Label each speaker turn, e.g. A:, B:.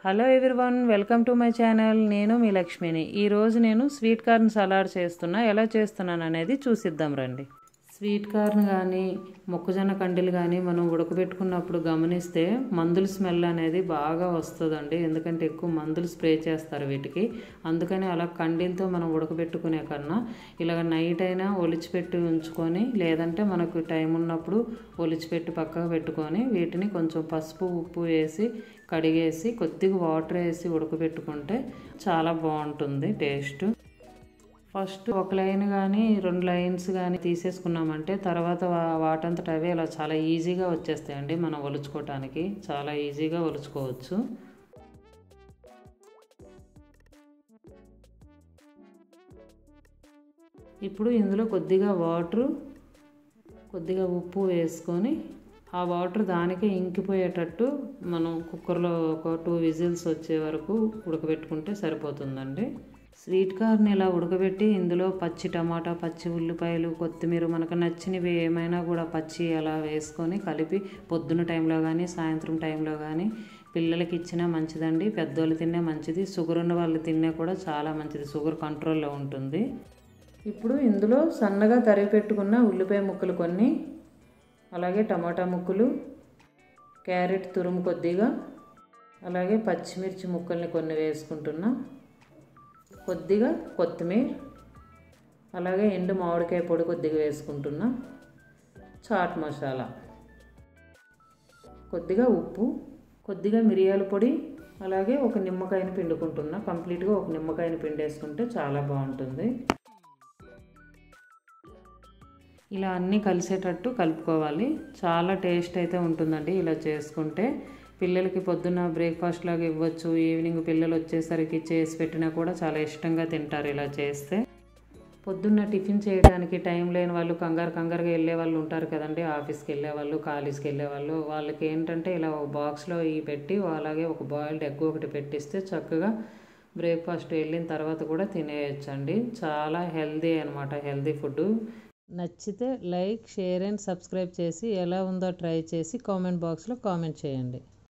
A: Hello everyone, welcome to my channel. నేను మీ లక్ష్మిని. ఈరోజు నేను స్వీట్ కార్న్ సలాడ్ చేస్తున్నా. ఎలా చేస్తున్నాను అనేది చూసిద్దాం రండి. స్వీట్ కార్న్ కానీ మొక్కజొన్న కండీలు కానీ మనం ఉడకబెట్టుకున్నప్పుడు గమనిస్తే మందుల స్మెల్ అనేది బాగా వస్తుందండి. ఎందుకంటే ఎక్కువ మందులు స్ప్రే చేస్తారు వీటికి. అందుకని అలా కండీలతో మనం ఉడకబెట్టుకునే కన్నా ఇలాగ నైట్ అయినా ఒలిచిపెట్టి ఉంచుకొని, లేదంటే మనకు టైం ఉన్నప్పుడు ఒలిచిపెట్టి పక్కకు పెట్టుకొని వీటిని కొంచెం పసుపు ఉప్పు వేసి కడిగేసి కొద్దిగా వాటర్ వేసి ఉడకబెట్టుకుంటే చాలా బాగుంటుంది టేస్ట్. ఫస్ట్ ఒక లైన్ కానీ 2 లైన్స్ కానీ తీసేసుకున్నామంటే తర్వాత వాటంతట అవే ఇలా చాలా ఈజీగా వచ్చేస్తాయండి. మనం ఒలుచుకోవటానికి చాలా ఈజీగా ఒలుచుకోవచ్చు. ఇప్పుడు ఇందులో కొద్దిగా వాటరు కొద్దిగా ఉప్పు వేసుకొని ఆ వాటర్ దానికే ఇంకిపోయేటట్టు మనం కుక్కర్లో ఒక 2 విజిల్స్ వచ్చే వరకు ఉడకబెట్టుకుంటే సరిపోతుందండి. స్వీట్ కార్న్ ఇలా ఉడకబెట్టి ఇందులో పచ్చి టమాటా, పచ్చి ఉల్లిపాయలు, కొత్తిమీర మనకు నచ్చినవి ఏమైనా కూడా పచ్చి అలా వేసుకొని కలిపి పొద్దున్న టైంలో కానీ సాయంత్రం టైంలో కానీ పిల్లలకి ఇచ్చినా మంచిదండి. పెద్దోళ్ళు తిన్నా మంచిది. షుగర్ ఉన్న వాళ్ళు తిన్నా కూడా చాలా మంచిది. షుగర్ కంట్రోల్లో ఉంటుంది. ఇప్పుడు ఇందులో సన్నగా తరిగి పెట్టుకున్న ఉల్లిపాయ ముక్కలు కొన్ని, అలాగే టమాటా ముక్కలు, క్యారెట్ తురుము కొద్దిగా, అలాగే పచ్చిమిర్చి ముక్కల్ని కొన్ని వేసుకుంటున్నా, కొద్దిగా కొత్తిమీర, అలాగే ఎండు మామిడికాయ పొడి కొద్దిగా వేసుకుంటున్నా, చాట్ మసాలా, కొద్దిగా ఉప్పు, కొద్దిగా మిరియాల పొడి, అలాగే ఒక నిమ్మకాయని పిండుకుంటున్నా. కంప్లీట్గా ఒక నిమ్మకాయని పిండేసుకుంటే చాలా బాగుంటుంది. ఇలా అన్నీ కలిసేటట్టు కలుపుకోవాలి. చాలా టేస్ట్ అయితే ఉంటుందండి ఇలా చేసుకుంటే. పిల్లలకి పొద్దున్న బ్రేక్ఫాస్ట్ లాగా ఇవ్వచ్చు. ఈవినింగ్ పిల్లలు వచ్చేసరికి చేసి పెట్టినా కూడా చాలా ఇష్టంగా తింటారు ఇలా చేస్తే. పొద్దున్న టిఫిన్ చేయడానికి టైం లేని వాళ్ళు, కంగారుగా వెళ్ళే వాళ్ళు ఉంటారు కదండి. ఆఫీస్కి వెళ్ళే వాళ్ళు, కాలేజ్కి వెళ్ళే వాళ్ళు, వాళ్ళకి ఏంటంటే ఇలా ఒక బాక్స్లో ఇవి పెట్టి అలాగే ఒక బాయిల్డ్ ఎగ్ ఒకటి పెట్టిస్తే చక్కగా బ్రేక్ఫాస్ట్ వెళ్ళిన తర్వాత కూడా తినేయచ్చండి. చాలా హెల్దీ అనమాట, హెల్దీ ఫుడ్. నచ్చితే లైక్, షేర్ అండ్ సబ్స్క్రైబ్ చేసి ఎలా ఉందో ట్రై చేసి కామెంట్ బాక్స్లో కామెంట్ చేయండి.